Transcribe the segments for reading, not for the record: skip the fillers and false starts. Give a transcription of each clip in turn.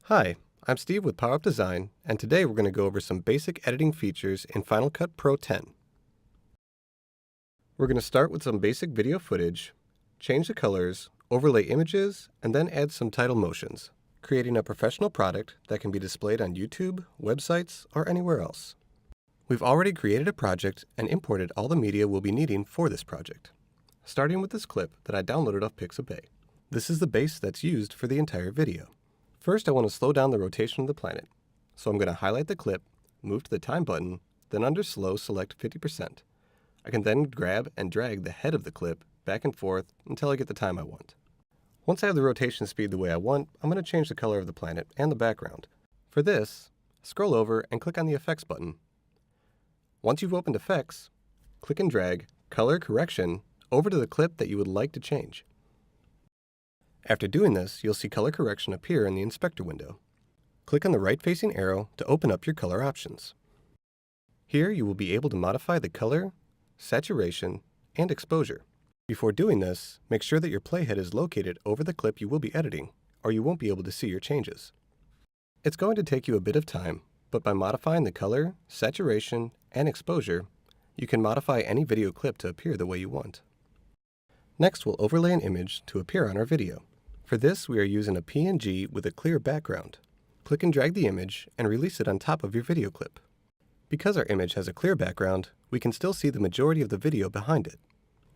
Hi, I'm Steve with Power Up Design, and today we're going to go over some basic editing features in Final Cut Pro 10. We're going to start with some basic video footage, change the colors, overlay images, and then add some title motions, creating a professional product that can be displayed on YouTube, websites, or anywhere else. We've already created a project and imported all the media we'll be needing for this project, starting with this clip that I downloaded off Pixabay. This is the base that's used for the entire video. First, I want to slow down the rotation of the planet, so I'm going to highlight the clip, move to the time button, then under slow select 50%. I can then grab and drag the head of the clip back and forth until I get the time I want. Once I have the rotation speed the way I want, I'm going to change the color of the planet and the background. For this, scroll over and click on the Effects button. Once you've opened Effects, click and drag Color Correction over to the clip that you would like to change. After doing this, you'll see color correction appear in the inspector window. Click on the right-facing arrow to open up your color options. Here you will be able to modify the color, saturation, and exposure. Before doing this, make sure that your playhead is located over the clip you will be editing, or you won't be able to see your changes. It's going to take you a bit of time, but by modifying the color, saturation, and exposure, you can modify any video clip to appear the way you want. Next, we'll overlay an image to appear on our video. For this, we are using a PNG with a clear background. Click and drag the image and release it on top of your video clip. Because our image has a clear background, we can still see the majority of the video behind it.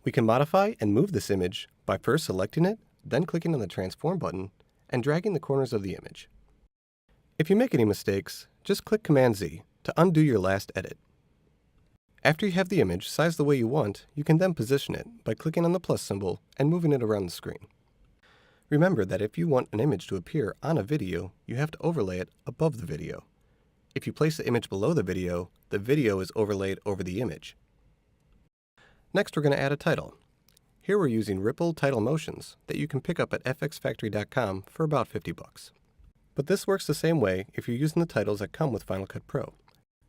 We can modify and move this image by first selecting it, then clicking on the Transform button, and dragging the corners of the image. If you make any mistakes, just click Command-Z to undo your last edit. After you have the image sized the way you want, you can then position it by clicking on the plus symbol and moving it around the screen. Remember that if you want an image to appear on a video, you have to overlay it above the video. If you place the image below the video is overlaid over the image. Next, we're going to add a title. Here we're using Ripple title motions that you can pick up at fxfactory.com for about 50 bucks. But this works the same way if you're using the titles that come with Final Cut Pro.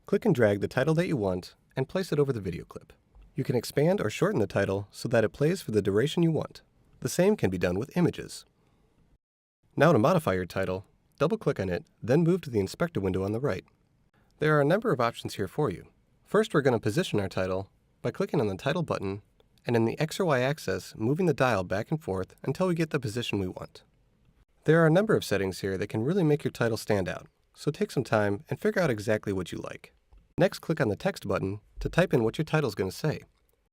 Click and drag the title that you want and place it over the video clip. You can expand or shorten the title so that it plays for the duration you want. The same can be done with images. Now to modify your title, double-click on it, then move to the inspector window on the right. There are a number of options here for you. First, we're going to position our title by clicking on the title button and in the X or Y axis, moving the dial back and forth until we get the position we want. There are a number of settings here that can really make your title stand out, so take some time and figure out exactly what you like. Next, click on the text button to type in what your title is going to say.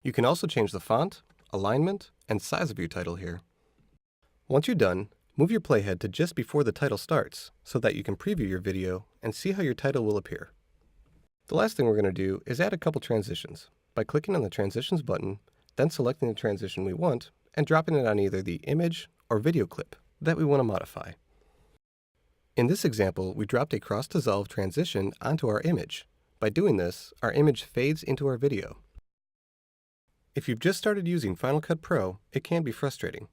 You can also change the font, alignment, and size of your title here. Once you're done, move your playhead to just before the title starts so that you can preview your video and see how your title will appear. The last thing we're going to do is add a couple transitions by clicking on the Transitions button, then selecting the transition we want and dropping it on either the image or video clip that we want to modify. In this example, we dropped a cross-dissolve transition onto our image. By doing this, our image fades into our video. If you've just started using Final Cut Pro, it can be frustrating.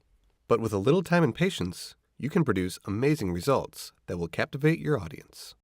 But with a little time and patience, you can produce amazing results that will captivate your audience.